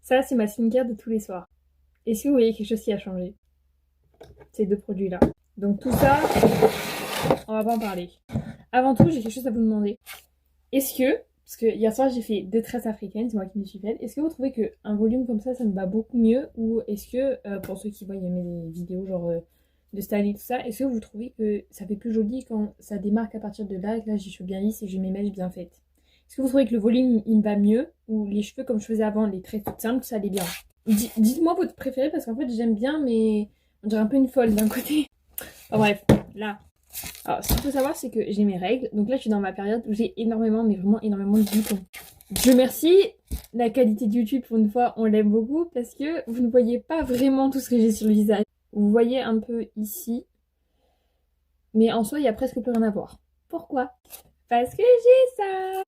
Ça, c'est ma skincare de tous les soirs. Est-ce que vous voyez quelque chose qui a changé? Ces deux produits-là. Donc tout ça, on va pas en parler. Avant tout, j'ai quelque chose à vous demander. Est-ce que, parce que hier soir j'ai fait 2 tresses africaines, c'est moi qui me suis faite, est-ce que vous trouvez qu'un volume comme ça me va beaucoup mieux? Ou est-ce que, pour ceux qui voient mes vidéos genre de styling tout ça, est-ce que vous trouvez que ça fait plus joli quand ça démarque à partir de là, et que là j'ai les cheveux bien lisses et j'ai mes mèches bien faites? Est-ce que vous trouvez que le volume il me va mieux? Ou les cheveux comme je faisais avant, les tresses toutes simples, ça allait bien? Dites-moi votre préféré parce qu'en fait j'aime bien mais on dirait un peu une folle d'un côté. Enfin, bref, là. Alors, ce qu'il faut savoir, c'est que j'ai mes règles. Donc là, je suis dans ma période où j'ai énormément, mais vraiment énormément de boutons. Dieu merci, la qualité de YouTube, pour une fois, on l'aime beaucoup parce que vous ne voyez pas vraiment tout ce que j'ai sur le visage. Vous voyez un peu ici. Mais en soi, il n'y a presque plus rien à voir. Pourquoi? Parce que j'ai ça.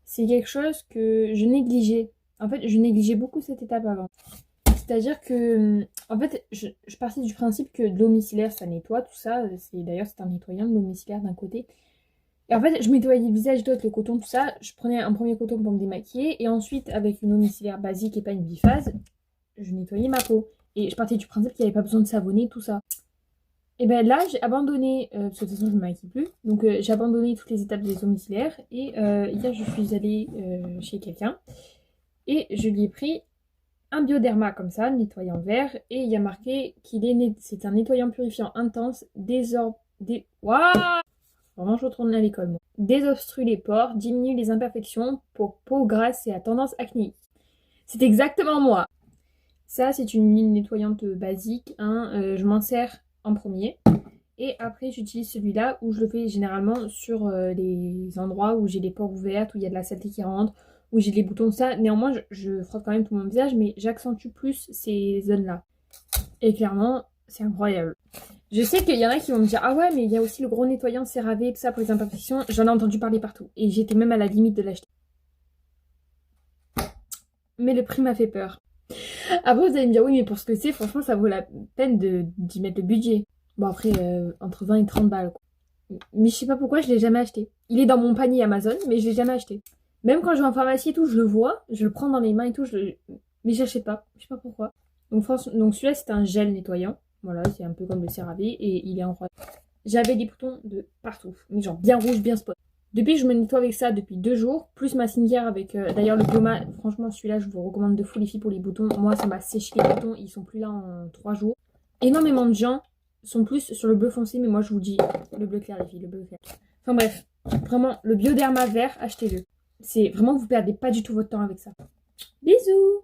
C'est quelque chose que je négligeais. En fait, je négligeais beaucoup cette étape avant. C'est-à-dire que, en fait, je partais du principe que de l'eau micellaire, ça nettoie, tout ça. D'ailleurs, c'est un nettoyant, de l'eau micellaire d'un côté. Et en fait, je nettoyais le visage, d'autres, le coton, tout ça. Je prenais un premier coton pour me démaquiller. Et ensuite, avec une eau micellaire basique et pas une biphase, je nettoyais ma peau. Et je partais du principe qu'il n'y avait pas besoin de savonner, tout ça. Et ben là, j'ai abandonné, parce que de toute façon, je ne me maquille plus. Donc, j'ai abandonné toutes les étapes des eaux micellaires. Et hier, je suis allée chez quelqu'un. Et je lui ai pris un bioderma comme ça, nettoyant vert, et il y a marqué qu'il est c'est un nettoyant purifiant intense, Waouh, vraiment je retourne à l'école moi. Désobstrue les pores, diminue les imperfections pour peau grasse et à tendance acnéique. C'est exactement moi. Ça c'est une ligne nettoyante basique, hein. Je m'en sers en premier. Et après j'utilise celui-là où je le fais généralement sur les endroits où j'ai les pores ouverts, où il y a de la saleté qui rentre, où j'ai les boutons, ça. Néanmoins, je frotte quand même tout mon visage, mais j'accentue plus ces zones-là. Et clairement, c'est incroyable. Je sais qu'il y en a qui vont me dire ah ouais, mais il y a aussi le gros nettoyant CeraVe, tout ça pour les imperfections. J'en ai entendu parler partout. Et j'étais même à la limite de l'acheter. Mais le prix m'a fait peur. Après, vous allez me dire oui, mais pour ce que c'est, franchement, ça vaut la peine d'y mettre le budget. Bon, après, entre 20 et 30 balles, quoi. Mais je sais pas pourquoi je l'ai jamais acheté. Il est dans mon panier Amazon, mais je l'ai jamais acheté. Même quand je vais en pharmacie et tout, je le vois, je le prends dans les mains et tout, mais j'achète pas. Je sais pas pourquoi. Donc celui-là, c'est un gel nettoyant. Voilà, c'est un peu comme le CeraVe et il est en rose. J'avais des boutons de partout, mais genre bien rouge, bien spot. Depuis que je me nettoie avec ça depuis 2 jours, plus ma skincare avec d'ailleurs le Bioma, franchement celui-là je vous recommande de fou les filles pour les boutons. Moi ça m'a séché les boutons, ils sont plus là en 3 jours. Énormément de gens sont plus sur le bleu foncé, mais moi je vous dis le bleu clair les filles, le bleu clair. Enfin bref, vraiment le Bioderma vert, achetez-le. C'est vraiment, vous perdez pas du tout votre temps avec ça. Bisous!